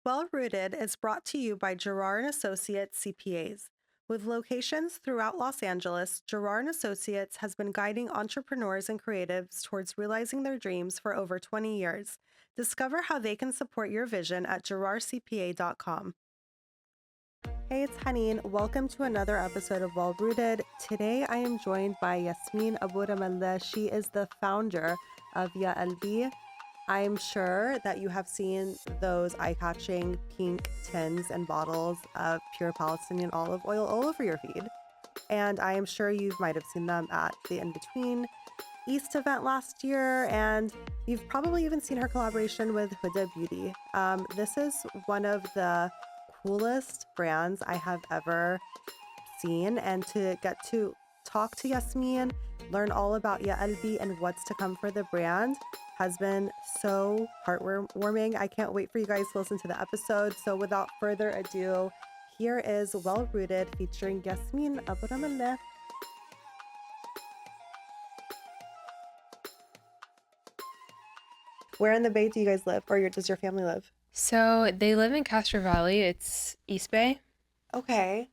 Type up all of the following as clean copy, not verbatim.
Well Rooted is brought to you by Girard and Associates CPAs. With locations throughout Los Angeles, Girard and Associates has been guiding entrepreneurs and creatives towards realizing their dreams for over 20 years. Discover how they can support your vision at girardcpa.com. Hey, it's Hanin. Welcome to another episode of Well Rooted. Today I am joined by Yasmeen Abouremeleh. She is the founder of Ya Albi. I'm sure that you have seen those eye-catching pink tins and bottles of pure Palestinian olive oil all over your feed. And I am sure you might have seen them at the In Between East event last year, and you've probably even seen her collaboration with Huda Beauty. This is one of the coolest brands I have ever seen, and to get to talk to Yasmeen, learn all about Ya Albi and what's to come for the brand has been so heartwarming. I can't wait for you guys to listen to the episode. So without further ado, here is Well Rooted featuring Yasmeen Abouremeleh. Where in the Bay do you guys live, or does your family live? So they live in Castro Valley. It's East Bay. Okay.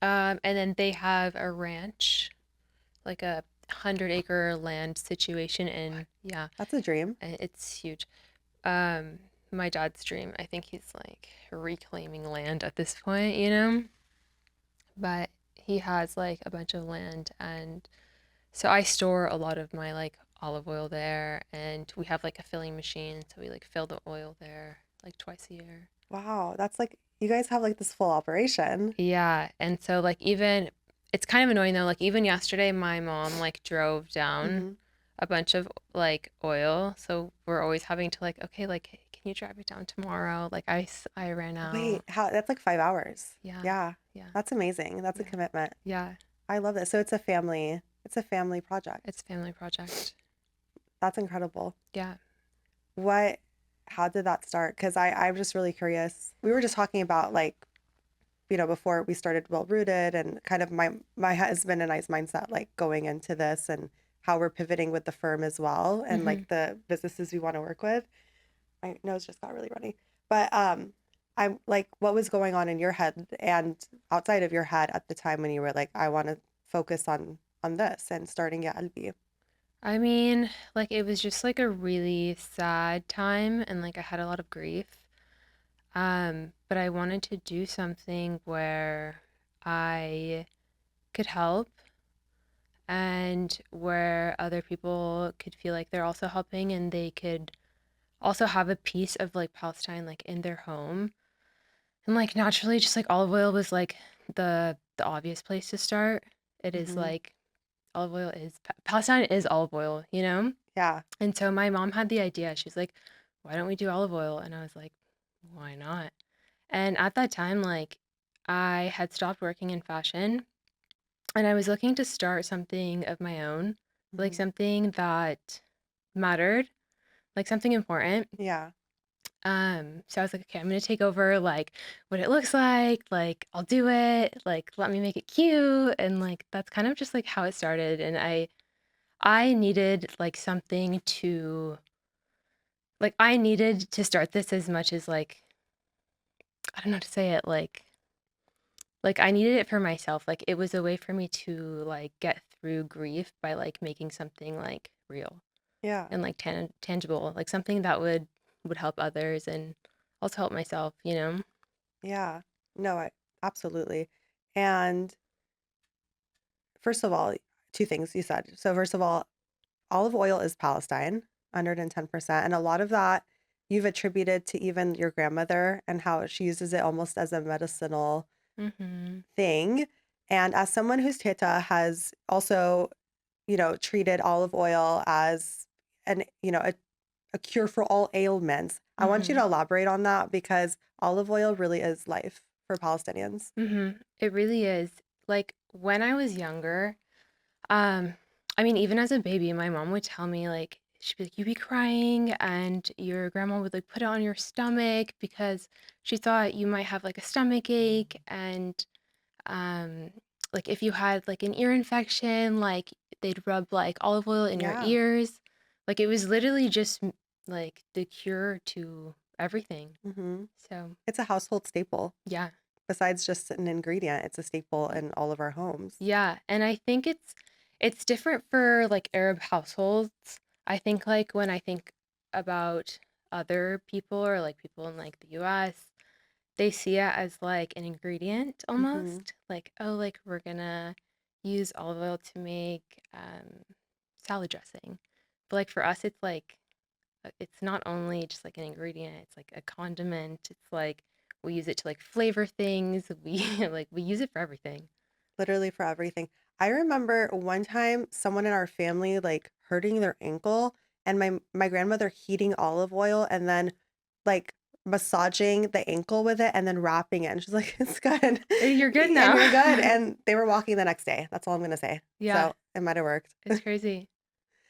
And then they have a ranch, like a 100-acre land situation, and yeah, That's a dream. it's huge. Um, my dad's dream. I think he's like reclaiming land at this point, But he has like a bunch of land, and so I store a lot of my like olive oil there, and we have like a filling machine, so we like fill the oil there like twice a year. Wow, that's like you guys have like this full operation. Yeah, and so like even it's kind of annoying though, like even yesterday my mom like drove down Mm-hmm. a bunch of like oil, so we're always having to like, okay, like can you drive it down tomorrow? Like I ran Wait, out. how that's like 5 hours. Yeah. Yeah, Yeah. that's amazing. That's a Yeah. commitment. Yeah. I love this. So it's a family project. It's a family project. That's incredible. Yeah. What, how did that start? Because I'm just really curious. We were just talking about like, before we started Well Rooted and kind of my husband and I's mindset, like going into this and how we're pivoting with the firm as well and Mm-hmm. like the businesses we want to work with. My nose just got really runny. But I'm like, what was going on in your head and outside of your head at the time when you were like, I want to focus on this and starting at Albi? I mean, like it was just like a really sad time and like I had a lot of grief. But I wanted to do something where I could help and where other people could feel like they're also helping and they could also have a piece of like Palestine like in their home. And like naturally just like olive oil was like the obvious place to start. It is Hmm. like olive oil is Palestine is olive oil, Yeah. And so my mom had the idea. She's like, "Why don't we do olive oil?" And I was like, "Why not?" And at that time like I had stopped working in fashion and I was looking to start something of my own, like Hmm. something that mattered, like something important. Yeah. So I was like, okay, I'm gonna take over like what it looks like I'll do it, like let me make it cute, and like that's kind of just like how it started. And I needed like something to like I needed to start this as much as like I don't know how to say it, like I needed it for myself. Like it was a way for me to like get through grief by like making something like real Yeah. and like tangible, like something that would help others and also help myself. Yeah. No, absolutely. And first of all, two things you said. So first of all, olive oil is Palestine, 110%. And a lot of that you've attributed to even your grandmother and how she uses it almost as a medicinal Mhm. thing. And as someone whose Teta has also, treated olive oil as a cure for all ailments, I want you to Mhm. elaborate on that because olive oil really is life for Palestinians. Mhm. It really is. Like when I was younger, um I mean even as a baby, my mom would tell me like she'd be like you be crying and your grandma would like put it on your stomach because she thought you might have like a stomach ache and um like if you had like an ear infection, like they'd rub like olive oil in your Yeah. ears. Like it was literally just like the cure to everything. Hmm. So, It's a household staple. yeah. Besides just an ingredient, it's a staple in all of our homes. Yeah, and I think it's different for like Arab households. I think like when I think about other people or like people in like the US, they see it as like an ingredient Hmm. almost. Like, oh, like we're gonna use olive oil to make salad dressing. But like for us, it's like it's not only just like an ingredient, it's like a condiment. It's like we use it to like flavor things. We like we use it for everything. Literally for everything. I remember one time someone in our family like hurting their ankle and my grandmother heating olive oil and then like massaging the ankle with it and then wrapping it. And she's like, it's good. You're good And now. you're good. And they were walking the next day. That's all I'm gonna say. Yeah, So it might have worked. it's crazy.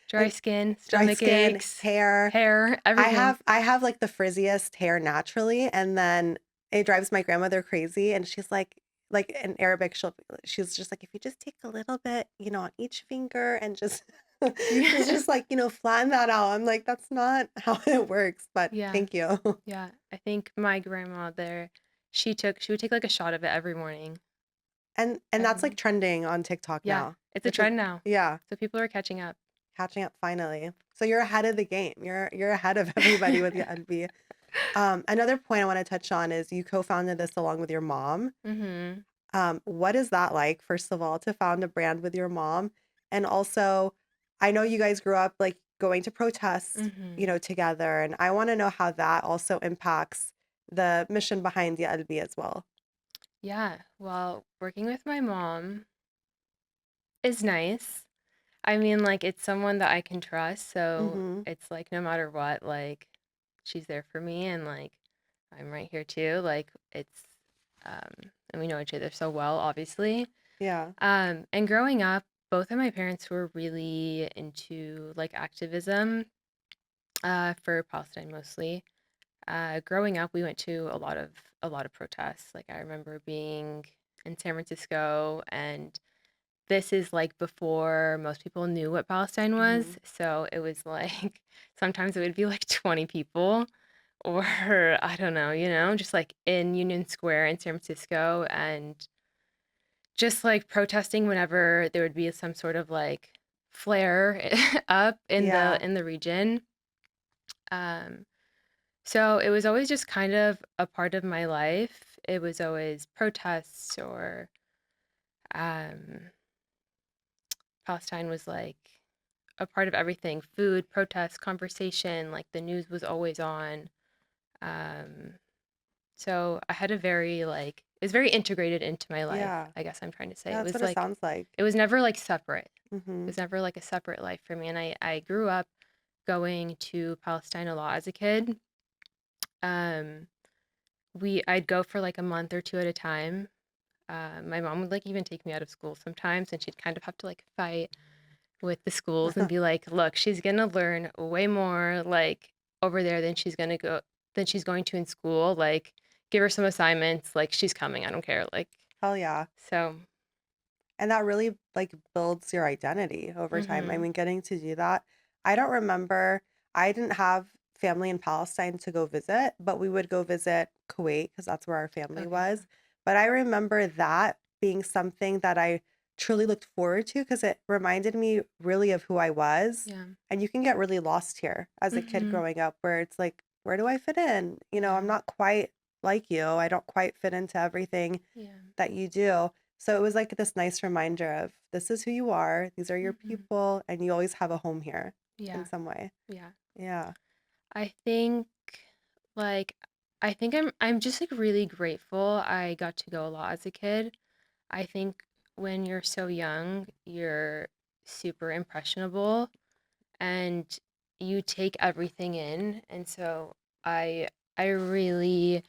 Dry It, skin, dry stomach skin, aches, hair. hair, I everything. have I have like the frizziest hair naturally, and then it drives my grandmother crazy, and she's like in Arabic, she's just like, if you just take a little bit, on each finger and just Yeah. just like, flatten that out. I'm like, that's not how it works, but Yeah. thank you. Yeah. I think my grandmother, she would take like a shot of it every morning. And Every that's like morning. trending on TikTok Yeah. now. It's a It's a trend now. yeah, So people are catching up. catching up finally. So you're ahead of the game. You're ahead of everybody with Ya Albi. Another point I want to touch on is you co-founded this along with your mom. Mm-hmm. What is that like, first of all, to found a brand with your mom? And also, I know you guys grew up like going to protests, Mm-hmm. together, and I want to know how that also impacts the mission behind Ya Albi as well. Yeah. Well, working with my mom is nice. I mean, like it's someone that I can trust, so Mm-hmm. it's like no matter what, like she's there for me and like I'm right here too. Like it's and we know each other so well, obviously. Yeah. And growing up, both of my parents were really into like activism, for Palestine mostly. Growing up, we went to a lot of protests. Like I remember being in San Francisco, and this is like before most people knew what Palestine Mm-hmm. was. So it was like sometimes it would be like 20 people, or I don't know, just like in Union Square in San Francisco, and just like protesting whenever there would be some sort of like flare up in the Yeah. in the region. Um, so it was always just kind of a part of my life. It was always protests or um, Palestine was like a part of everything, food, protests, conversation, like the news was always on. Um, so I had a very like it was very integrated into my life, Yeah. I guess I'm trying to say. Yeah, It that's was what it like sounds like. it was never like separate. It Mm-hmm. was never like a separate life for me. And I grew up going to Palestine a lot as a kid. Um, I'd go for like a month or two at a time. My mom would like even take me out of school sometimes, and she'd kind of have to like fight with the schools and be like, look, she's gonna learn way more like over there than she's going to in school. Like, give her some assignments. Like, she's coming. I don't care. Like, Hell yeah. so. And that really like builds your identity over time. I Mm-hmm. mean, getting to do that. I don't remember, I didn't have family in Palestine to go visit, but we would go visit Kuwait because that's where our family Okay. was. But I remember that being something that I truly looked forward to because it reminded me really of who I was. Yeah. And you can get really lost here as a kid Mm-hmm. growing up where it's like, where do I fit in? Yeah. I'm not quite like you. I don't quite fit into everything Yeah. that you do. So it was like this nice reminder of this is who you are, these are your Mm-hmm. people, and you always have a home here in Yeah. some way. Yeah. Yeah. I think like I think I'm just like really grateful I got to go a lot as a kid. I think when you're so young, you're super impressionable and you take everything in. And so I really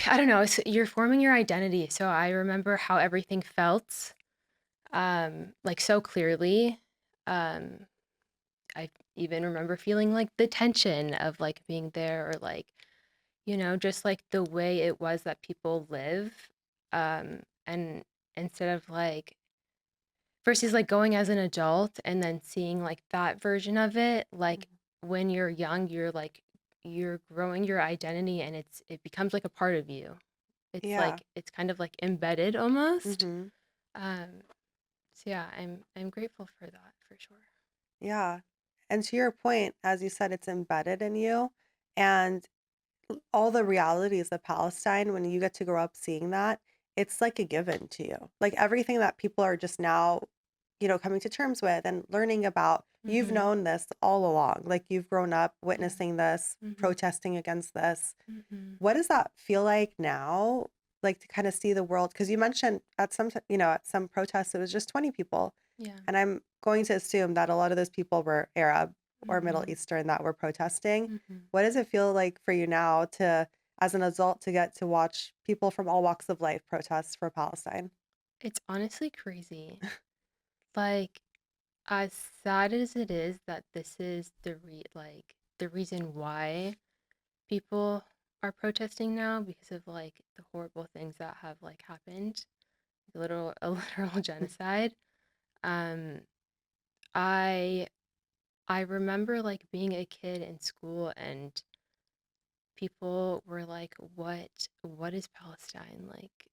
I don't know, you're forming your identity. So I remember how everything felt like so clearly. Um I even remember feeling like the tension of like being there or like, just like the way it was that people live. And instead of like versus like going as an adult and then seeing like that version of it, like when you're young, you're like you're growing your identity, and it becomes like a part of you. It's Yeah. like it's kind of like embedded almost. Mhm. Um, so yeah, I'm grateful for that for sure. Yeah. And to your point, as you said, it's embedded in you. And all the realities of Palestine, when you get to grow up seeing that, it's like a given to you. Like everything that people are just now, coming to terms with and learning about, you've Mhm. known this all along. Like you've grown up Yeah. witnessing this, Mhm. protesting against this. Mhm. What does that feel like now? Like to kind of see the world, because you mentioned at at some protests, it was just 20 people. Yeah. And I'm going to assume that a lot of those people were Arab or Middle Mhm. Eastern that were protesting. Mhm. What does it feel like for you now to, as an adult, to get to watch people from all walks of life protest for Palestine? It's honestly crazy. Like, as sad as it is that this is the reason why people are protesting now because of like the horrible things that have like happened, a literal genocide. Um, I I remember like being a kid in school and people were like, what is Palestine? Like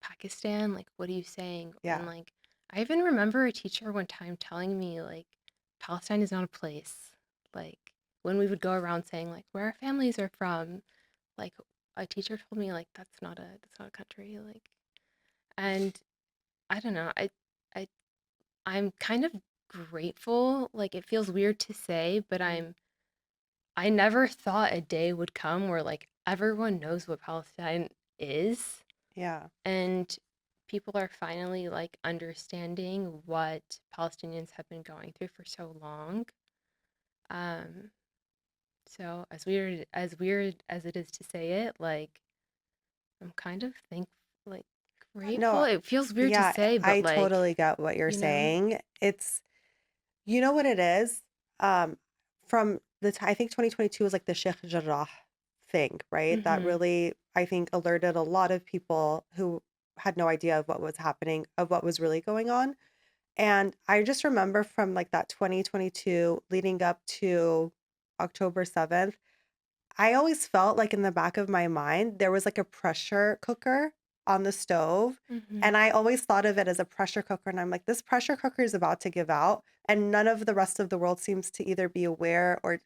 Pakistan? Like what are you saying? And Yeah. like I even remember a teacher one time telling me like Palestine is not a place. Like when we would go around saying like where our families are from, like a teacher told me like that's not a country. Like and I don't know. I I'm kind of grateful. Like it feels weird to say, but Mhm. I never thought a day would come where like everyone knows what Palestine is Yeah. and people are finally like understanding what Palestinians have been going through for so long. Um, so as weird as it is to say it, like I'm kind of like grateful. No, It feels weird to yeah, say, but I like, totally get what you're you know, saying. You know what it is? Um, from I think 2022 was like the Sheikh Jarrah thing, right? That mm-hmm, really, I think, alerted a lot of people who had no idea of what was happening, of what was really going on. And I just remember from like that 2022 leading up to October 7th, I always felt like in the back of my mind, there was like a pressure cooker on the stove. mm-hmm, And I always thought of it as a pressure cooker. And I'm like, this pressure cooker is about to give out. And none of the rest of the world seems to either be aware or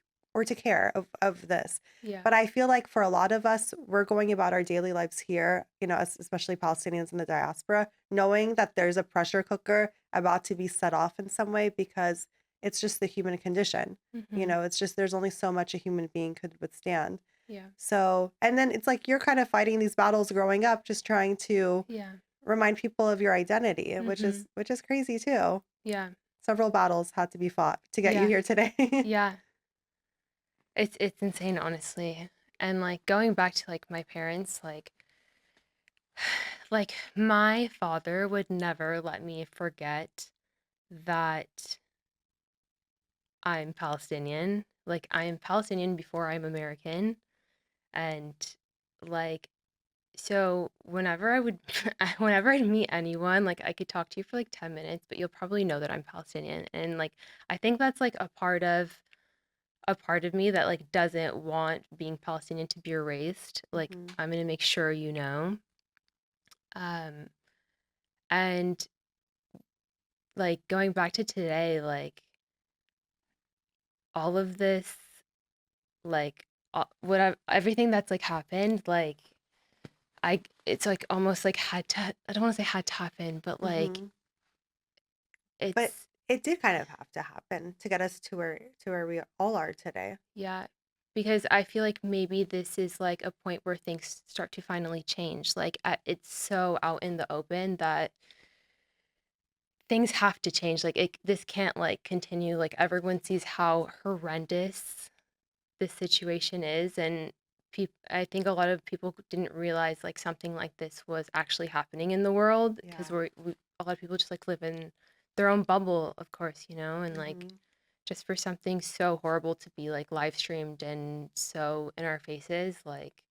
to care of this. yeah, But I feel like for a lot of us, we're going about our daily lives here, especially Palestinians in the diaspora, knowing that there's a pressure cooker about to be set off in some way because it's just the human condition. mm-hmm, It's just there's only so much a human being could withstand. yeah, So, and then it's like you're kind of fighting these battles growing up, just trying to yeah, remind people of your identity, which mm-hmm, is crazy too. yeah, Several battles had to be fought to get you yeah, here today. yeah. It's insane, honestly. And like going back to like my parents, like my father would never let me forget that I'm Palestinian. Like I am Palestinian before I'm American. And like so whenever I would whenever I'd meet anyone, like I could talk to you for like 10 minutes, but you'll probably know that I'm Palestinian. And like I think that's like a part of me that like doesn't want being Palestinian to be erased. Like Hmm. I'm gonna make sure you know. Um, and like going back to today, like all of this, like everything that's like happened, like it's like almost like I don't want to say had to happen, but like Hmm. But it's it did kind of have to happen to get us to where we all are today. yeah, because I feel like maybe this is like a point where things start to finally change. Like it's so out in the open that things have to change. Like this can't like continue. Like everyone sees how horrendous this situation is, and I think a lot of people didn't realize like something like this was actually happening in the world because Yeah. a lot of people just like live in their own bubble, of course, and like Hmm. just for something so horrible to be like live streamed and so in our faces, like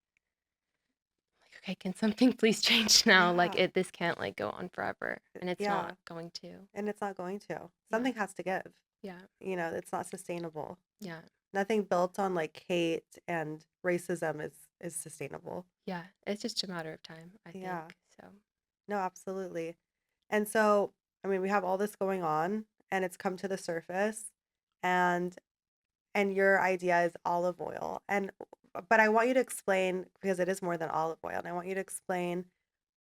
okay, can something please change now? Like Yeah. this can't like go on forever, and it's not Yeah. going to. And it's not going to. Yeah, Something has to give. yeah, It's not sustainable. yeah. Nothing built on like hate and racism is sustainable. Yeah, it's just a matter of time, I Yeah. think. So, No, absolutely. And so, I mean, we have all this going on and it's come to the surface and your idea is olive oil. And but I want you to explain because it is more than olive oil. And I want you to explain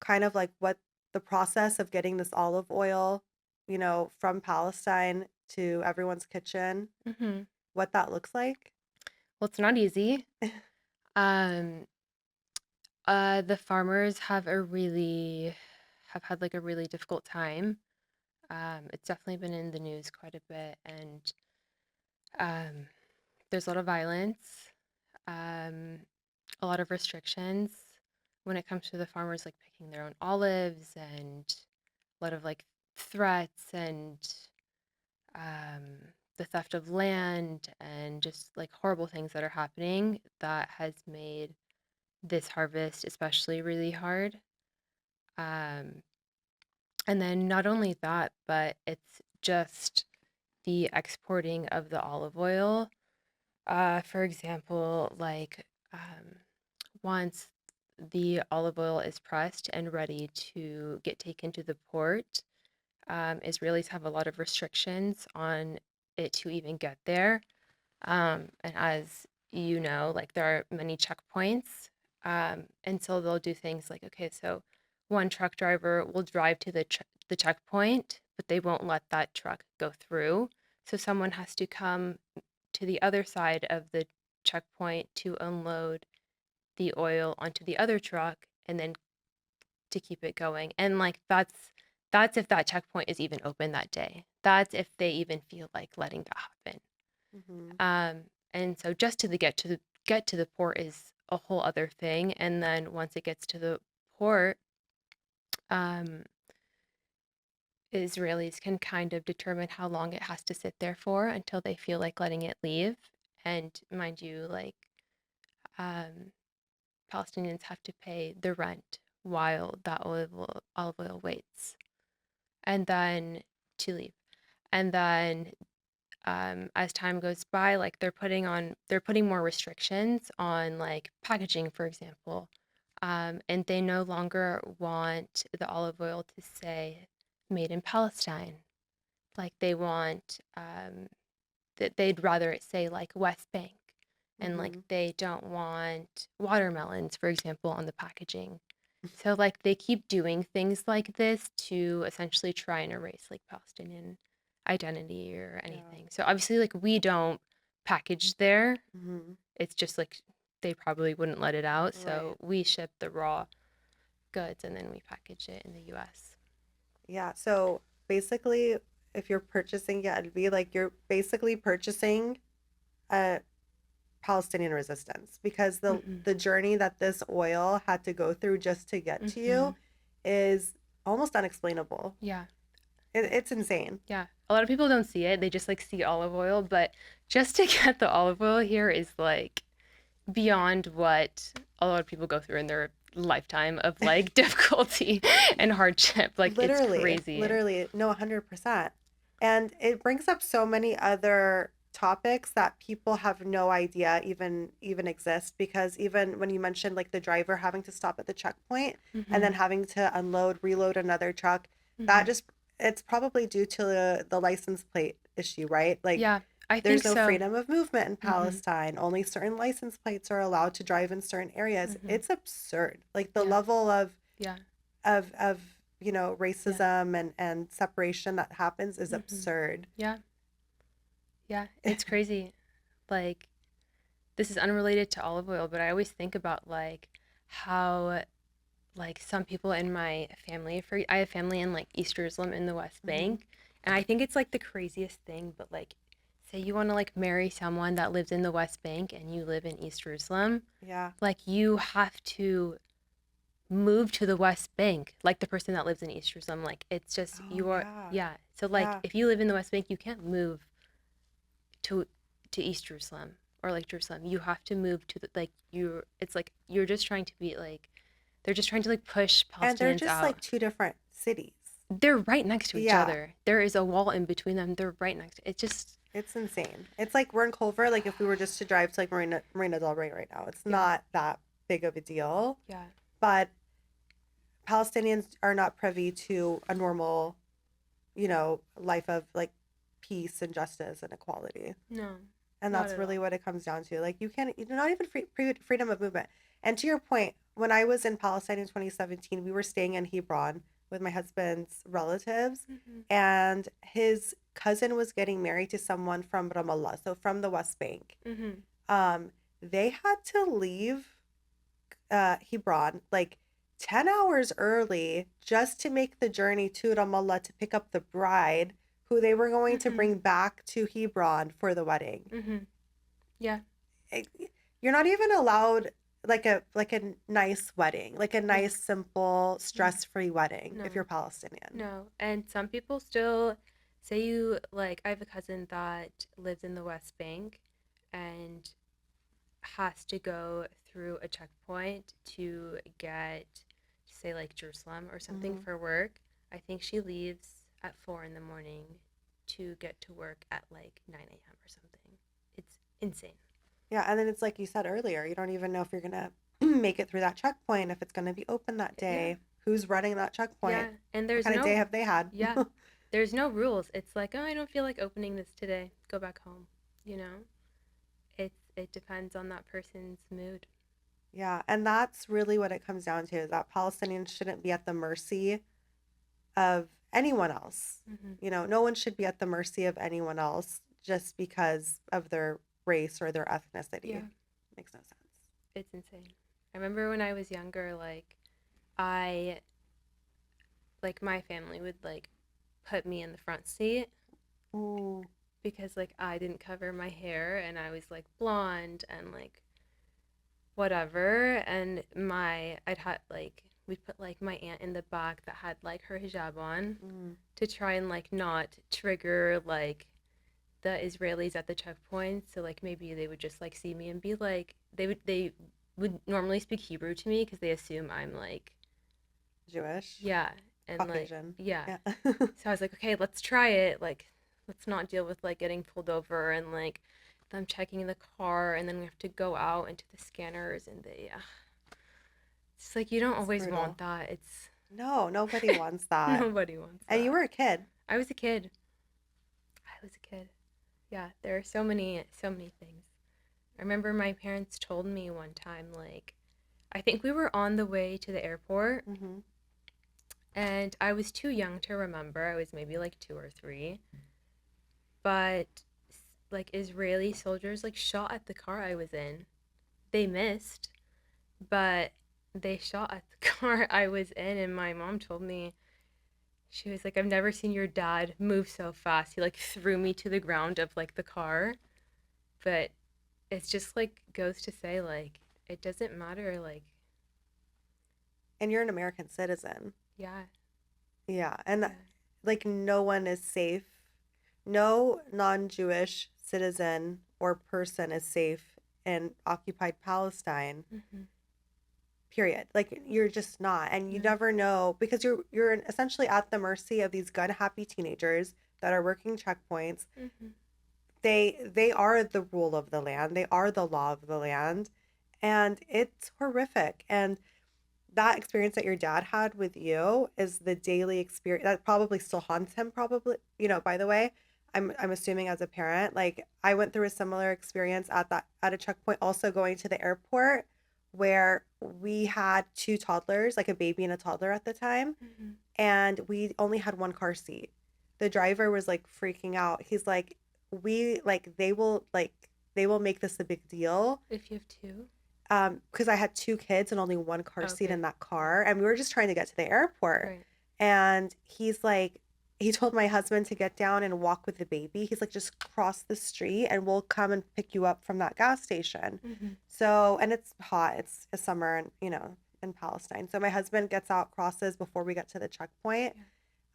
kind of like what the process of getting this olive oil, from Palestine to everyone's kitchen, hmm what that looks like. well, it's not easy. Um, the farmers have had like a really difficult time. It's definitely been in the news quite a bit, and um, there's a lot of violence, um, a lot of restrictions when it comes to the farmers like picking their own olives, and a lot of like threats and um, the theft of land and just like horrible things that are happening that has made this harvest especially really hard. Um, and then not only that, but it's just the exporting of the olive oil. For example, like once the olive oil is pressed and ready to get taken to the port, Israelis have a lot of restrictions on it to even get there. And as you know, like there are many checkpoints. And so they'll do things like, okay, so one truck driver will drive to the checkpoint, but they won't let that truck go through. So someone has to come to the other side of the checkpoint to unload the oil onto the other truck and then to keep it going. And like that's if that checkpoint is even open that day. That's if they even feel like letting that happen. Hmm. And so just to the port is a whole other thing. And then once it gets to the port, um, Israelis can kind of determine how long it has to sit there for until they feel like letting it leave. And mind you, like um, Palestinians have to pay the rent while that olive oil waits, and then to leave. And then as time goes by, like they're putting more restrictions on like packaging, for example, and they no longer want the olive oil to say "Made in Palestine." Like they want that they'd rather it say like West Bank, and like Hmm. they don't want watermelons, for example, on the packaging. So like they keep doing things like this to essentially try and erase like Palestinian identity or Yeah. anything. So obviously like we don't package there. Hmm. It's just like they probably wouldn't let it out. Right. So we ship the raw goods and then we package it in the US. Yeah. So basically, if you're purchasing Ya Albi, like you're basically purchasing a Palestinian resistance because the Mhm. the journey that this oil had to go through just to get to you Mhm. is almost unexplainable. Yeah. It's insane. Yeah. A lot of people don't see it. They just like see olive oil, but just to get the olive oil here is like beyond what a lot of people go through in their lifetime of like difficulty and hardship. Like it's Literally, crazy. literally, no, 100%. And it brings up so many other topics that people have no idea even exist because even when you mentioned like the driver having to stop at the checkpoint and then Mhm. having to unload, reload another truck, that Mhm. just it's probably due to the license plate issue, right? Like Yeah, I think there's no so. freedom of movement in Mhm. Palestine. Only certain license plates are allowed to drive in certain areas. Mhm. It's absurd. Like the Yeah. level of Yeah. of Yeah. racism and separation that happens is Mhm. absurd. Yeah. Yeah, it's crazy. Like this is unrelated to olive oil, but I always think about like how like some people in my family for I have family in like East Jerusalem in the West Hmm. Bank, and I think it's like the craziest thing, but like say you want to like marry someone that lives in the West Bank and you live in East Jerusalem, Yeah. like you have to move to the West Bank, like the person that lives in East Jerusalem. Like it's just Oh you're yeah. yeah. So like Yeah. if you live in the West Bank, you can't move to East Jerusalem or like Jerusalem. You have to move to the like you're it's like you're just trying to be like they're just trying to like push And they're Palestinians just out. like two different cities. They're right next to each Yeah. other. There is a wall in between them. They're right next. It's just It's insane. It's like we're in Culver. Like if we were just to drive to like Marina Del Rey right now, it's Yeah. not that big of a deal. Yeah. But Palestinians are not privy to a normal, life of like peace and justice and equality. No, And not that's at really all. what it comes down to. Like you're not even freedom of movement. And to your point, when I was in Palestine in 2017, we were staying in Hebron with my husband's relatives, Mm-hmm. and his cousin was getting married to someone from Ramallah, so from the West Bank. Mm-hmm. They had to leave Hebron like 10 hours early just to make the journey to Ramallah to pick up the bride who they were going to Mm-hmm. bring back to Hebron for the wedding. Mm-hmm. Yeah. It, you're not even allowed like a nice wedding, like a Yeah. nice simple Mm. stress-free wedding if No. you're Palestinian. No. And some people still say you like I have a cousin that lives in the West Bank and has to go through a checkpoint to get say like Jerusalem or something Hmm. for work. I think she leaves at 4 in the morning to get to work at like 9 a.m. or something. It's insane. Yeah, and then it's like you said earlier, you don't even know if you're gonna make it through that checkpoint, if it's gonna be open that Yeah. day, who's running that checkpoint, Yeah. And what there's kind of day no have they had. yeah. There's no rules. It's like, oh, I don't feel like opening this today. Go back home. You know? It depends on that person's mood. Yeah, and that's really what it comes down to is that Palestinians shouldn't be at the mercy of anyone else. Hmm. No one should be at the mercy of anyone else just because of their race or their ethnicity. Yeah. Makes no sense. It's insane. I remember when I was younger, I like my family would like put me in the front seat Ooh. because like I didn't cover my hair and I was like blonde and like whatever and my I'd had like we'd put like my aunt in the back that had like her hijab on Mm. to try and like not trigger like the Israelis at the checkpoint. So like maybe they would just like see me and be like they would normally speak Hebrew to me because they assume I'm like Jewish, yeah and like Caucasian. yeah. Yeah. So I was like, okay, let's try it. Like let's not deal with like getting pulled over and like them checking the car and then we have to go out into the scanners and they it's like you don't It's always want brutal. that. It's No, nobody wants that. nobody wants And you that. were a kid. I was a kid. I was a kid. Yeah, there are so many things. I remember my parents told me one time, like, I think we were on the way to the airport, Hmm. and I was too young to remember. I was maybe like 2 or 3, but like Israeli soldiers like shot at the car I was in. They missed, but they shot at the car I was in, and my mom told me she was like, "I've never seen your dad move so fast. He like threw me to the ground of like the car." But it's just like goes to say like it doesn't matter like And you're an American citizen. yeah Yeah. And yeah like no one is safe. No non-Jewish citizen or person is safe in occupied Palestine. mm-hmm. Period. Like you're just not, and you No. never know because you're essentially at the mercy of these gun-happy teenagers that are working checkpoints. Mm-hmm. They are the rule of the land. They are the law of the land, and it's horrific. And that experience that your dad had with you is the daily experience that probably still haunts him. Probably, by the way, I'm assuming as a parent, like I went through a similar experience at a checkpoint, also going to the airport, where we had two toddlers, like a baby and a toddler at the time, Mm-hmm. and we only had one car seat. The driver was like freaking out. He's like, we like they will make this a big deal If you have two. because I had two kids and only one car seat Okay. in that Yeah. car, and we were just trying to get to the airport. Right. And he's like, he told my husband to get down and walk with the baby. He's like, just cross the street and we'll come and pick you up from that gas station. Mm-hmm. So, and it's hot, it's a summer, and in Palestine. So my husband gets out, crosses before we get to the checkpoint.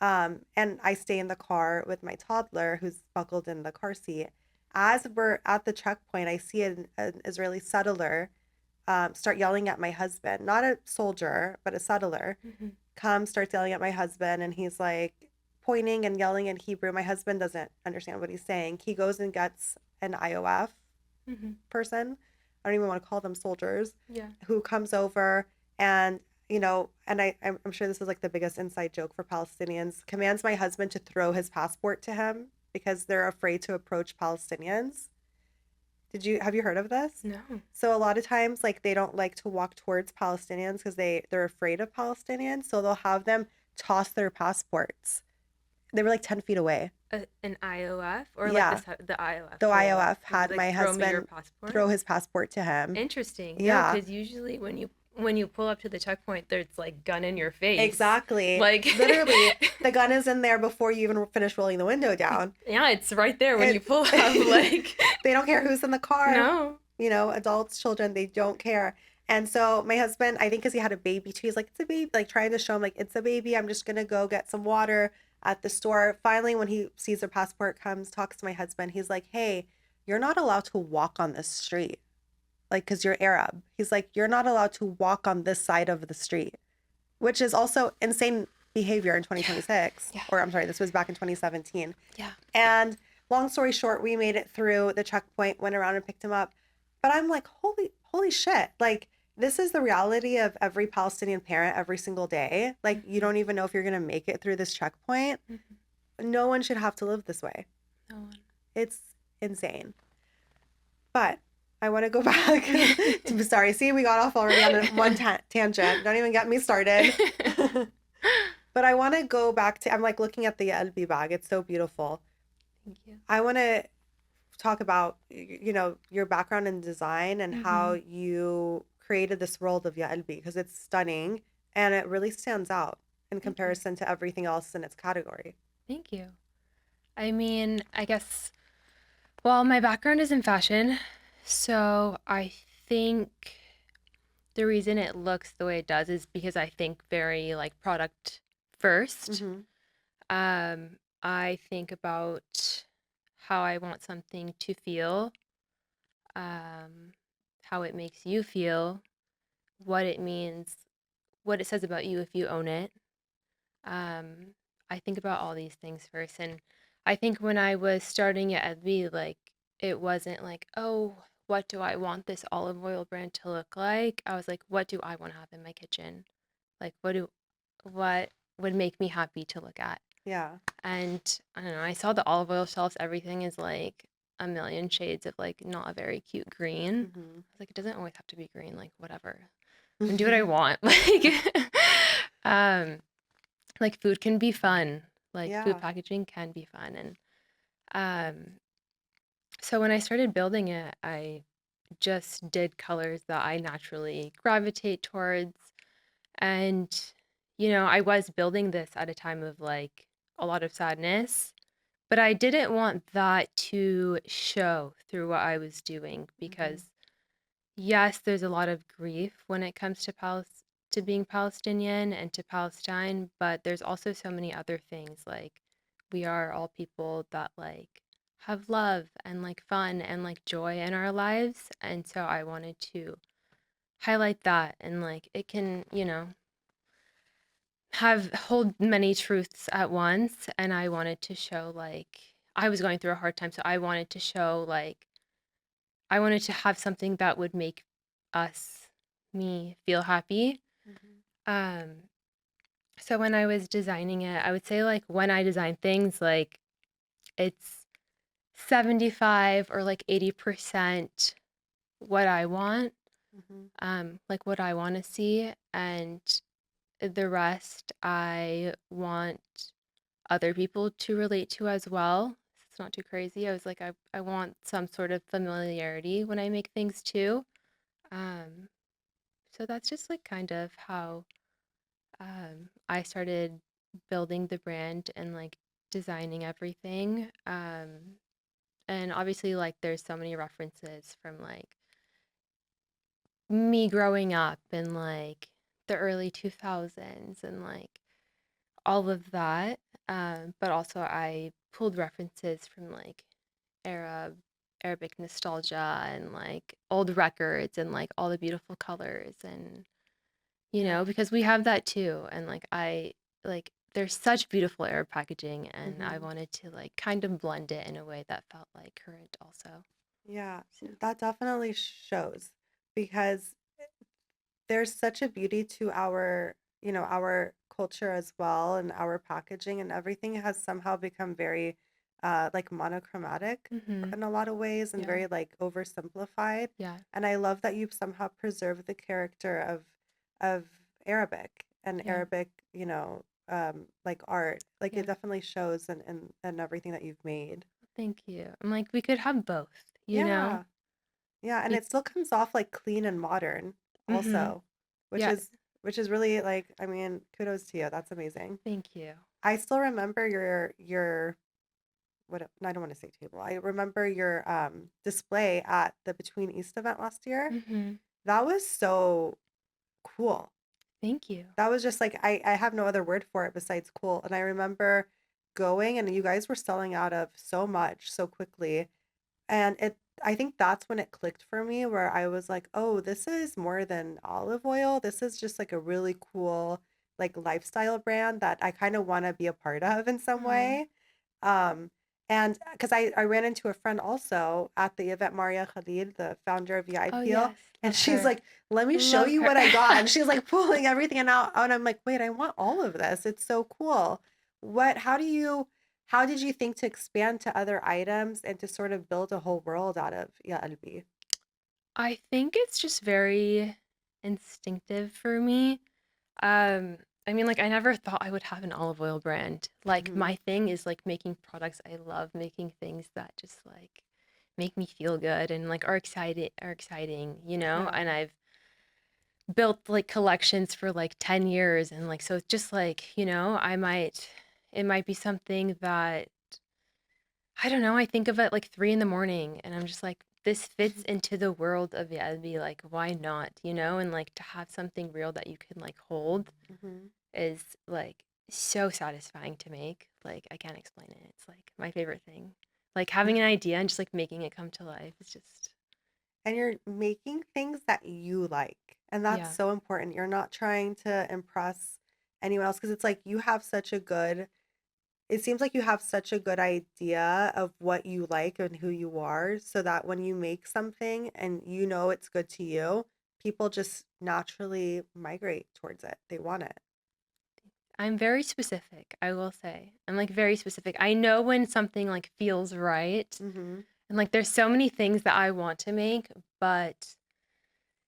Yeah. And I stay in the car with my toddler who's buckled in the car seat. As we're at the checkpoint, I see an Israeli settler start yelling at my husband, not a soldier, but a settler, Mm-hmm. comes, starts yelling at my husband, and he's like pointing and yelling in Hebrew. My husband doesn't understand what he's saying. He goes and gets an IOF Mm-hmm. person. I don't even want to call them soldiers. Yeah. Who comes over and, you know, and I'm sure this is like the biggest inside joke for Palestinians, commands my husband to throw his passport to him because they're afraid to approach Palestinians. Have you heard of this? No. So a lot of times, like, they don't like to walk towards Palestinians because they're afraid of Palestinians. So they'll have them toss their passports. They were like 10 feet away. An IOF or like Yeah. the IOF? The So IOF he'd be had like, my throw me your husband passport. throw his passport to him. Interesting. No, Yeah. because usually when you pull up to the checkpoint, there's like gun in your face. Exactly. Like literally, the gun is in there before you even finish rolling the window down. Yeah, it's right there when you pull up. Like they don't care who's in the car. No. You know, adults, children, they don't care. And so my husband, I think because he had a baby too, he's like, it's a baby, like trying to show him like, it's a baby. I'm just going to go get some water at the store. Finally, when he sees the passport comes, talks to my husband, he's like, hey, you're not allowed to walk on this street. Like, because you're Arab. He's like, you're not allowed to walk on this side of the street, which is also insane behavior in 2026. Yeah. Or I'm sorry, this was back in 2017. Yeah. And long story short, we made it through the checkpoint, went around and picked him up. But I'm like, holy shit. Like, this is the reality of every Palestinian parent every single day. Like, you don't even know if you're going to make it through this checkpoint. Mm-hmm. No one should have to live this way. No one. It's insane. But I want to go back. Sorry, see, we got off already on one tangent. Don't even get me started. But I want to go back to, I'm like looking at the Ya Albi bag. It's so beautiful. Thank you. I want to talk about, you know, your background in design and how you created this world of Ya Albi, because it's stunning and it really stands out in comparison to everything else in its category. Thank you. I mean, I guess, well, my background is in fashion, so I think the reason it looks the way it does is because I think very like product first. I think about how I want something to feel, how it makes you feel, what it means, what it says about you if you own it. I think about all these things first, and I think when I was starting at Edby, like it wasn't like, oh, what do I want this olive oil brand to look like? I was like, what do I want to have in my kitchen? Like, what would make me happy to look at? Yeah. And I don't know, I saw the olive oil shelves, everything is like a million shades of like not a very cute green. I was like, it doesn't always have to be green, like whatever. And do what I want. Like food can be fun. Like food packaging can be fun. And so when I started building it, I just did colors that I naturally gravitate towards. And, you know, I was building this at a time of like a lot of sadness, but I didn't want that to show through what I was doing because yes, there's a lot of grief when it comes to being Palestinian and to Palestine, but there's also so many other things like we are all people that like have love and like fun and like joy in our lives, and so I wanted to highlight that and like it can, you know, hold many truths at once, and I wanted to show like I was going through a hard time, so I wanted to show like I wanted to have something that would make me feel happy. So when I was designing it, I would say like when I design things, like it's 75 or like 80% what I want, like what I want to see, and the rest I want other people to relate to as well. It's not too crazy. I was like, I want some sort of familiarity when I make things too. So that's just like kind of how I started building the brand and like designing everything. And obviously, like, there's so many references from like me growing up in like the early 2000s and like all of that. But also, I pulled references from like Arabic nostalgia and like old records and like all the beautiful colors and you know, because we have that too. And like there's such beautiful Arab packaging, and I Hmm. wanted to like kind of blend it in a way that felt like current also. Yeah, So, that definitely shows because there's such a beauty to our culture as well, and our packaging and everything has somehow become very like monochromatic mm-hmm. in a lot of ways and Yeah, very like oversimplified. yeah, And I love that you've somehow preserved the character of Arabic and yeah. Arabic, like art. Like it Yeah. definitely shows in everything that you've made. Thank you. I'm like, we could have both, you know? Yeah. Yeah, and Be- it still comes off like clean and modern mm-hmm. also, which Yeah, is which is really like, I mean, kudos to you. That's amazing. thank you. I still remember your I don't want to say table. I remember your display at the Between East event last year. Mm-hmm. That was so cool. Thank you. That was just like I have no other word for it besides cool. And I remember going and you guys were selling out of so much so quickly. And I think that's when it clicked for me where I was like, "Oh, this is more than olive oil. This is just like a really cool like lifestyle brand that I kind of want to be a part of in some Oh, way." Um, and because I ran into a friend also at the event, Maria Khalid, the founder of oh YPL, yes, and love she's her. like, "Let me show Love you her. what I got." And she's like pulling everything out, and I'm like, "Wait, I want all of this. It's so cool." What, how did you think to expand to other items and to sort of build a whole world out of Ya Albi? I think it's just very instinctive for me. Um, I mean, like, I never thought I would have an olive oil brand. Like, Hmm. my thing is like making products. I love making things that just like make me feel good and like are exciting, you know? Yeah. And I've built like collections for like 10 years and like so it's just like, it might be something that I don't know, I think of it like 3 in the morning and I'm just like this fits into the world of the Ivy, like why not, you know? And like to have something real that you can like hold Hmm. is like so satisfying to make. Like I can't explain it. It's like my favorite thing. Like having an idea and just like making it come to life is just And you're making things that you like. And that's yeah. so important. You're not trying to impress anyone else because it's like you have such a good, it seems like you have such a good idea of what you like and who you are so that when you make something and you know it's good to you, people just naturally migrate towards it. They want it. I'm very specific, I will say. I'm like very specific. I know when something like feels right. Hmm. And like there's so many things that I want to make, but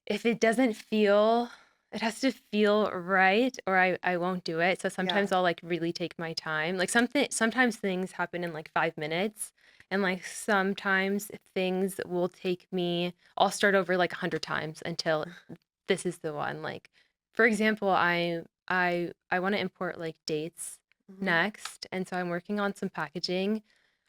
if it doesn't feel it has to feel right or I won't do it. So Yeah. sometimes I'll like really take my time. Like sometimes things happen in like 5 minutes and like sometimes things will take me I'll start over like 100 times until this is the one. Like for example, I want to import like dates Hmm. next and so I'm working on some packaging.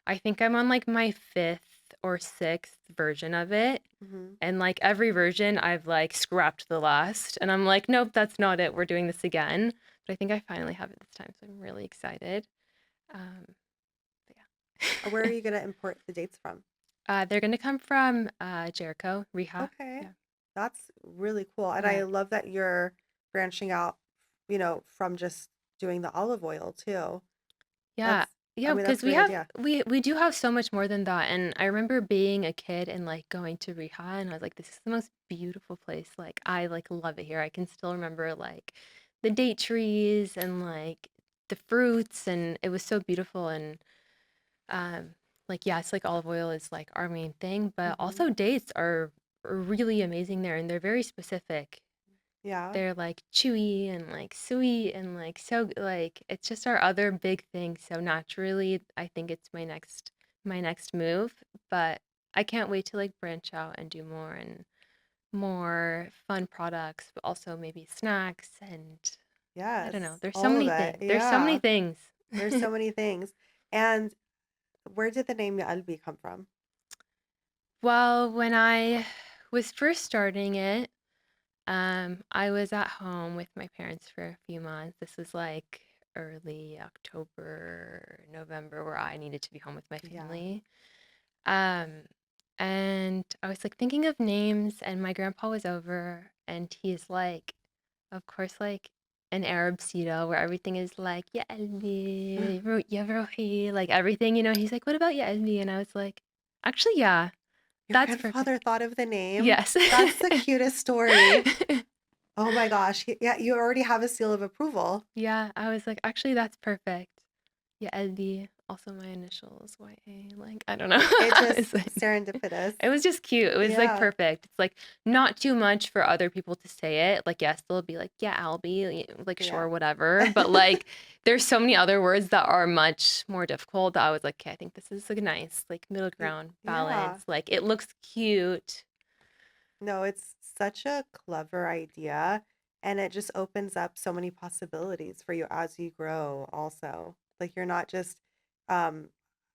I think I'm on like my 5th or 6th version of it Hmm. and like every version, I've like scrapped the last, and I'm like, nope, that's not it. We're doing this again. But I think I finally have it this time, so I'm really excited. Um, but Where are yeah, you going to import the dates from? they're gonna come from Jericho, Riha. Okay. Yeah, That's really cool. And I yeah, love that you're branching out, from just doing the olive oil too. yeah, That's, I yeah. mean, that's Because a great idea. we do have so much more than that. And I remember being a kid and like going to Riha, and I was like, this is the most beautiful place. Like I like love it here. I can still remember like the date trees and like the fruits, and it was so beautiful and like yes, like olive oil is like our main thing, but Hmm. also dates are really amazing there and they're very specific. Yeah. They're like chewy and like sweet and like so like it's just our other big thing. So naturally, I think it's my next move, but I can't wait to like branch out and do more and more fun products, but also maybe snacks and I Yes. don't know. There's so All of many it. things. There's so many Yeah. things. There's so many things. And where did the name Ya Albi come from? Well, when I was first starting it, I was at home with my parents for a few months. This was like early October, November, where I needed to be home with my Yeah. family. Um, and I was like thinking of names, and my grandpa was over, and he's like, of course, like an Arab Sita where everything is like Ya Albi, Ya Rohi, like everything, you know. He's like, "What about Ya Albi?" And I was like, "Actually, yeah, Your that's grandfather perfect." thought of the name. Yes. That's the cutest story. Oh my gosh. Yeah, you already have a seal of approval. Yeah, I was like, "Actually, that's perfect." Ya Albi, also my initials, YA. Like, I don't know. It just It's like, serendipitous. it was just cute. It was like Yeah. perfect. It's like not too much for other people to say it. Like, yes, they'll be like, "Yeah, Albie," like, Yeah. sure, whatever. But like, there's so many other words that are much more difficult that I was like, okay, I think this is like a nice, like, middle ground Yeah. balance. Like, it looks cute. No, it's such a clever idea. And it just opens up so many possibilities for you as you grow, also. Like, you're not just, um,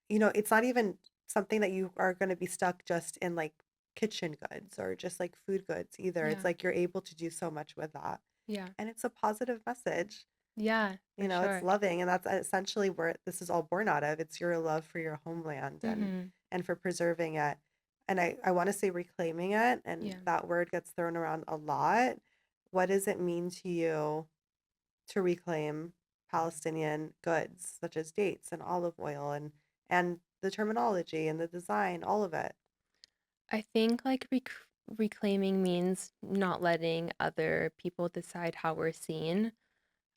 it's not even something that you are going to be stuck just in like kitchen goods or just like food goods either. It's Yeah, like you're able to do so much with that. yeah, And it's a positive message. yeah, for It's sure. loving, and that's essentially where this is all born out of. It's your love for your homeland Mm-hmm. and for preserving it. And I want to say reclaiming it, and Yeah. that word gets thrown around a lot. What does it mean to you to reclaim Palestinian goods such as dates and olive oil and the terminology and the design, all of it? I think like reclaiming means not letting other people decide how we're seen.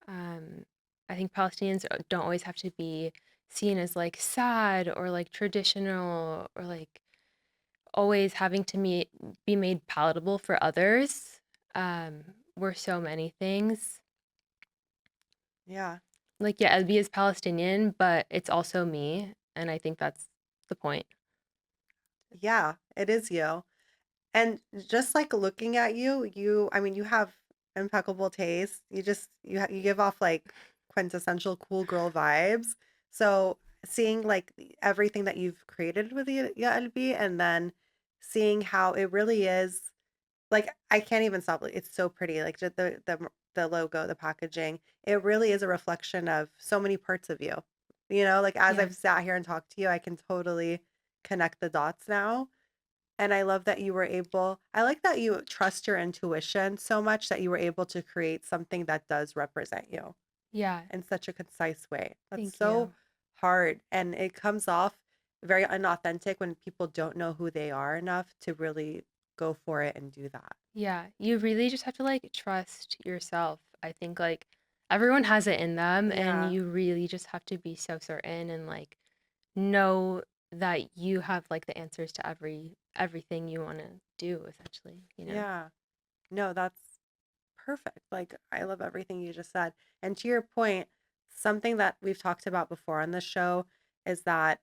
Um, I think Palestinians don't always have to be seen as like sad or like traditional or like always having to be made palatable for others. We're so many things. Yeah. Like, yeah, Elbi is Palestinian, but it's also me. And I think that's the point. Yeah, it is you. And just like looking at you, I mean, you have impeccable taste. You give off like quintessential cool girl vibes. So seeing like everything that you've created with Ya Albi and then seeing how it really is like I can't even stop. It's so pretty. Like just the logo, the packaging. It really is a reflection of so many parts of you. Like as Yeah. I've sat here and talked to you, I can totally connect the dots now. And I love that I like that you trust your intuition so much that you were able to create something that does represent you Yeah. in such a concise way. That's Thank so you. hard. And it comes off very unauthentic when people don't know who they are enough to really go for it and do that. Yeah, you really just have to like trust yourself. I think like everyone has it in them, and Yeah. you really just have to be so certain and like know that you have like the answers to everything you want to do essentially, you know. Yeah. No, that's perfect. Like, I love everything you just said. And to your point, something that we've talked about before on the show is that,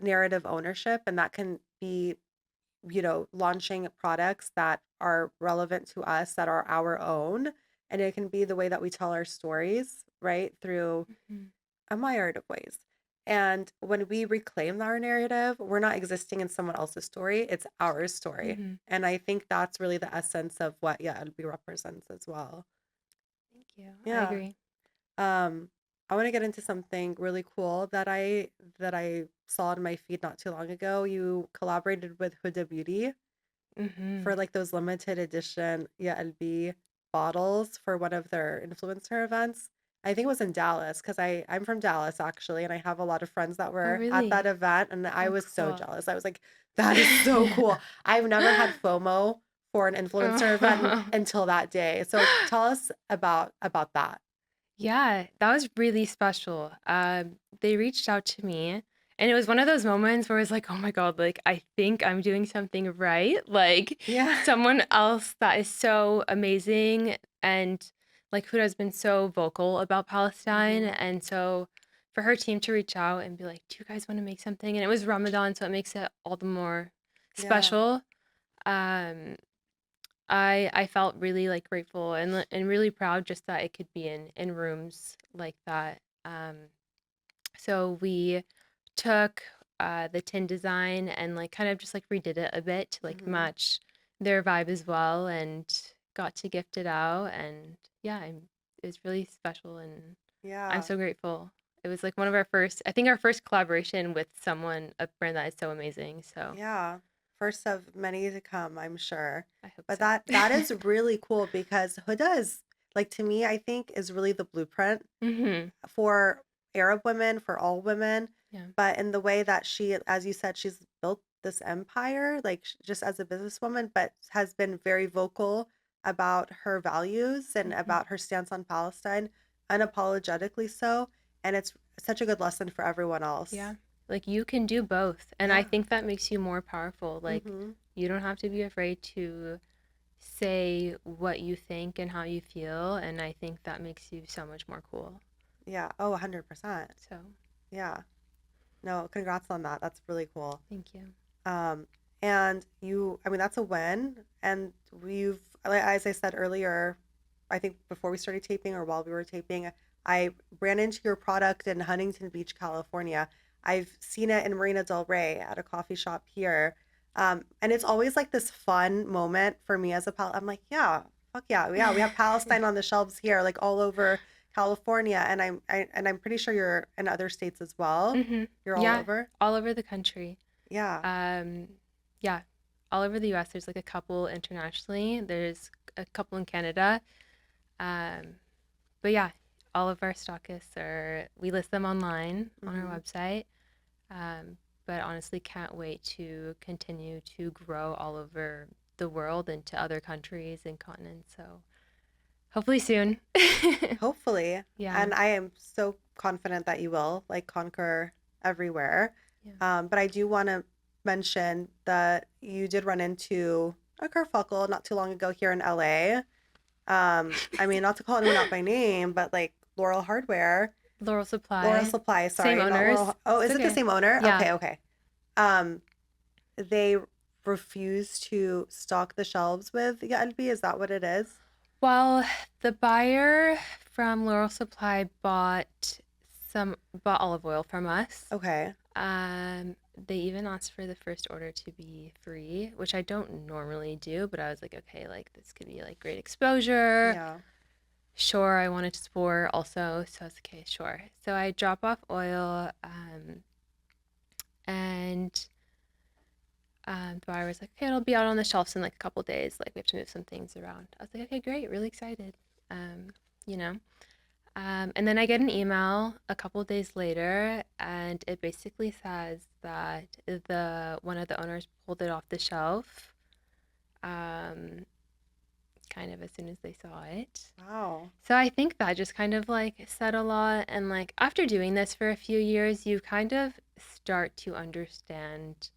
narrative ownership, and that can be, launching products that are relevant to us, that are our own. And it can be the way that we tell our stories, right? Through Mhm. a myriad of ways. And when we reclaim our narrative, we're not existing in someone else's story, it's our story. Mhm. And I think that's really the essence of what Ya Albi represents as well. Thank you. I Yeah. agree. Um, I want to get into something really cool that I saw in my feed not too long ago. You collaborated with Huda Beauty for Mhm. like those limited edition Ya Albi bottles for one of their influencer events. I think it was in Dallas because I'm from Dallas actually, and I have a lot of friends that Oh, were at that really? event, and I Oh, was so cool. jealous. I was like, that is so cool. I've never had FOMO for an influencer event until that day. So tell us about that. Yeah, that was really special. They reached out to me, and it was one of those moments where it's like, oh my God, like I think I'm doing something right. Like Yeah. someone else that is so amazing and like who has been so vocal about Palestine. Hmm. And so for her team to reach out and be like, do you guys want to make something? And it was Ramadan, so it makes it all the more Yeah. special. Um, I felt really, like, grateful and really proud just that it could be in rooms like that. So we took, the tin design and, like, kind of just, like, redid it a bit to, like, Hmm. match their vibe as well and got to gift it out, and yeah, it was really special, and I'm Yeah. so grateful. It was, like, one of our first I think our first collaboration with someone a brand that is so amazing, so Yeah. First of many to come, I'm sure. I hope But so. that is really cool because Huda is like to me, I think is really the blueprint Mhm. for Arab women, for all women. Yeah. But in the way that she, as you said, she's built this empire, like just as a businesswoman, but has been very vocal about her values and Mhm. about her stance on Palestine, unapologetically so. And it's such a good lesson for everyone else. Yeah. Like you can do both. And I Yeah. think that makes you more powerful. Like Mm-hmm. you don't have to be afraid to say what you think and how you feel. And I think that makes you so much more cool. Yeah. Oh, 100%. So Yeah. No, congrats on that. That's really cool. thank you. Um, and you, I mean, that's a win. And as I said earlier, I think before we started taping or while we were taping, I ran into your product in Huntington Beach, California. I've seen it in Marina Del Rey at a coffee shop here. And it's always like this fun moment for me as I'm like, yeah, fuck yeah, yeah, we have Palestine on the shelves here, like all over California, and I'm pretty sure you're in other states as well. Mhm. You're all Yeah, over. all over the country. Yeah. Um, yeah, all over the US. There's like a couple internationally. There's a couple in Canada. Um, but yeah, all of our stockists are, we list them online on our Hmm. website. Um, but honestly, can't wait to continue to grow all over the world and to other countries and continents. So hopefully soon. Hopefully. Yeah. And I am so confident that you will like conquer everywhere. Yeah. But I do want to mention that you did run into a kerfuffle not too long ago here in LA. I mean, not to call anyone out by name, but like Laurel Hardware, Laurel Laurel Supply, Supply, same sorry, not owners. Laurel. Oh, It's is it the okay. same owner? Yeah. Okay, okay. Um, they refuse to stock the shelves with Ya Albi. Is that what it is? Well, the buyer from Laurel Supply bought olive oil from us. Okay. They even asked for the first order to be free, which I don't normally do, but I was like, okay, like this could be like great exposure. Yeah. Sure, I wanted to support also, so I was like, okay, sure. So I drop off oil, and the buyer was like, okay, it'll be out on the shelves in like a couple days. Like we have to move some things around. I was like, okay, great, really excited. Um, you know. And then I get an email a couple of days later, and it basically says that the one of the owners pulled it off the shelf, um, kind of as soon as they saw it. Wow. So I think that just kind of like said a lot. And like after doing this for a few years, you kind of start to understand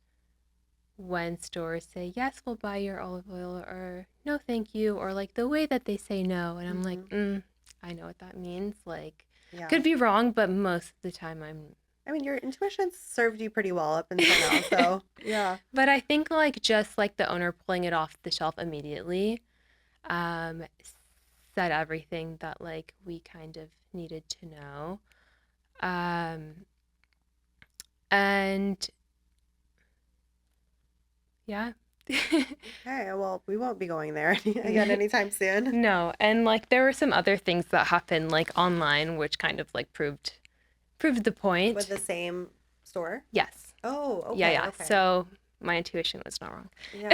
when stores say, yes, we'll buy your olive oil, or no, thank you, or like the way that they say no. And I'm like, Hmm. I know what that means. Like, Yeah. could be wrong, but most of the time I mean, your intuition served you pretty well up until now, so yeah. But I think like just like the owner pulling it off the shelf immediately, um, said everything that like we kind of needed to know. Um, and yeah. Okay, well, we won't be going there again anytime soon. No, and like there were some other things that happened like online which kind of like proved the With point. the same store? Yes. Oh, Yeah, okay, yeah. okay. So my intuition was not wrong. Yeah,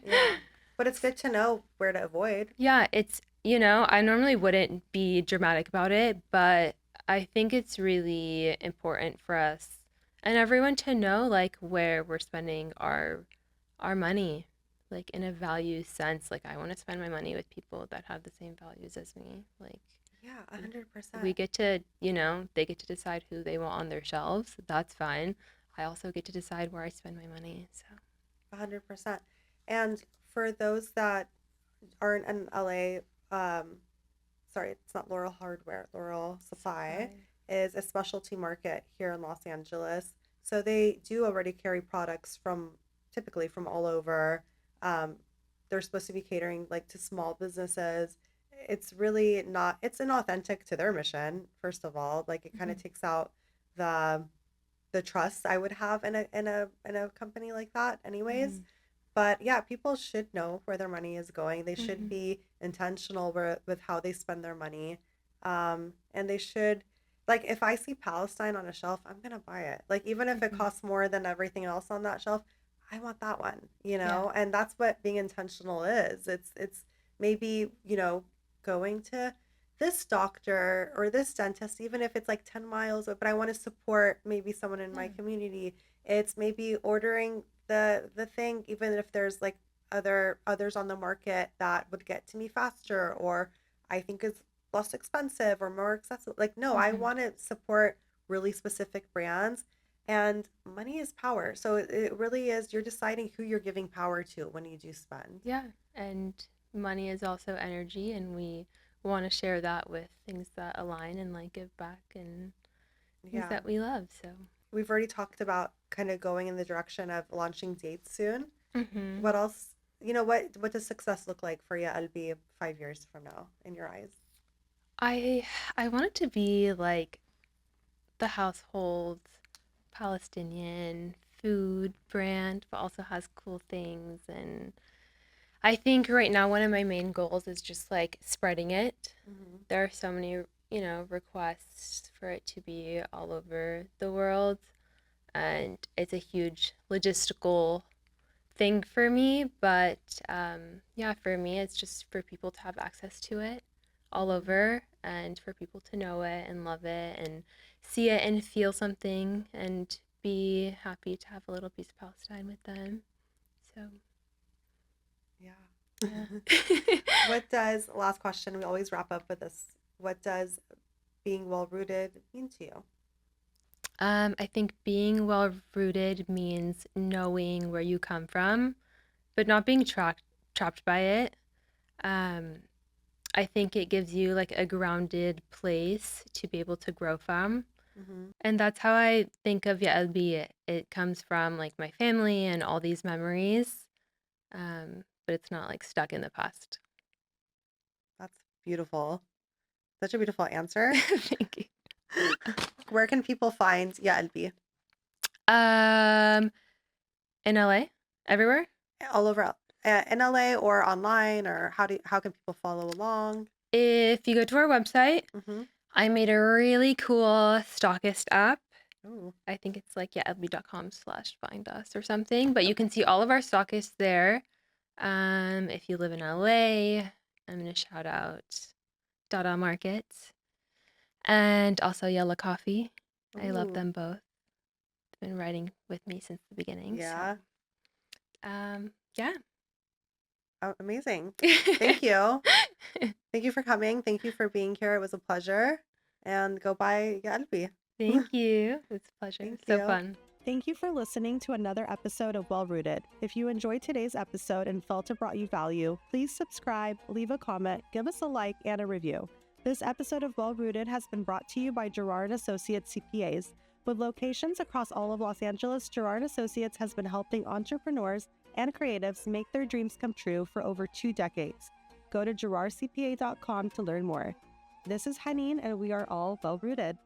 yeah. But it's good to know where to avoid. Yeah, it's, I normally wouldn't be dramatic about it, but I think it's really important for us and everyone to know like where we're spending our money, like in a value sense. Like I want to spend my money with people that have the same values as me. Like Yeah, we 100%. get to, they get to decide who they want on their shelves. That's fine. I also get to decide where I spend my money. So, 100%. And for those that aren't in LA, sorry, it's not Laurel Hardware, Laurel Supply supply. is a specialty market here in Los Angeles. So they do already carry products from typically from all over. Um, they're supposed to be catering like to small businesses. It's really not, it's inauthentic to their mission, first of all. Like it kind of Mhm. takes out the trust I would have in a company like that anyways. Mhm. But yeah, people should know where their money is going. They should Mhm. be intentional with how they spend their money. And they should, like, if I see Palestine on a shelf, I'm gonna buy it. Like, even if it Mhm. costs more than everything else on that shelf, I want that one, you Yeah. know? And that's what being intentional is. It's maybe, going to this doctor or this dentist, even if it's like 10 miles, but I want to support maybe someone in my Yeah. community. It's maybe ordering the thing, even if there's like others on the market that would get to me faster, or I think is less expensive or more accessible. Like, no, I Hmm. want to support really specific brands, and money is power. So it really is, you're deciding who you're giving power to when you do spend. Yeah. And money is also energy, and we want to share that with things that align and like give back and things Yeah. that we love. So, We've already talked about kind of going in the direction of launching dates soon. hmm What else? What does success look like for Ya Albi 5 years from now in your eyes? I I want it to be like the household Palestinian food brand, but also has cool things. And I think right now one of my main goals is just like spreading it. Hmm. There are so many, requests for it to be all over the world, and it's a huge logistical thing for me. But yeah, for me, it's just for people to have access to it all Hmm. over, and for people to know it and love it and see it and feel something and be happy to have a little piece of Palestine with them. So, Yeah. yeah. Last question, we always wrap up with this. What does being well rooted mean to you? I think being well rooted means knowing where you come from, but not being trapped by it. Um, I think it gives you like a grounded place to be able to grow from. Hmm. And that's how I think of Ya Albi. It comes from like my family and all these memories, but it's not like stuck in the past. That's beautiful. Such a beautiful answer. Thank you. Where can people find Ya Albi? Um, in LA, everywhere. All over in LA or online, or how can people follow along? If you go to our website, Mm-hmm. I made a really cool stockist app. Oh, I think it's like yaalbi.com/find us or something, but you okay. can see all of our stockists there. If you live in LA, I'm gonna shout out Dada Market and also Yellow Coffee. I love Ooh, them both. They've been writing with me since the beginning. So, yeah. yeah. Oh, amazing. Thank you. Thank you for coming. Thank you for being here. It was a pleasure. And go buy Ya Albi. Thank you. It's a pleasure. Thank So you. fun. Thank you for listening to another episode of Well Rooted. If you enjoyed today's episode and felt it brought you value, please subscribe, leave a comment, give us a like, and a review. This episode of Well Rooted has been brought to you by Girard Associates CPAs. With locations across all of Los Angeles, Girard Associates has been helping entrepreneurs and creatives make their dreams come true for over 2 decades. Go to girardcpa.com to learn more. This is Hanin, and we are all well rooted.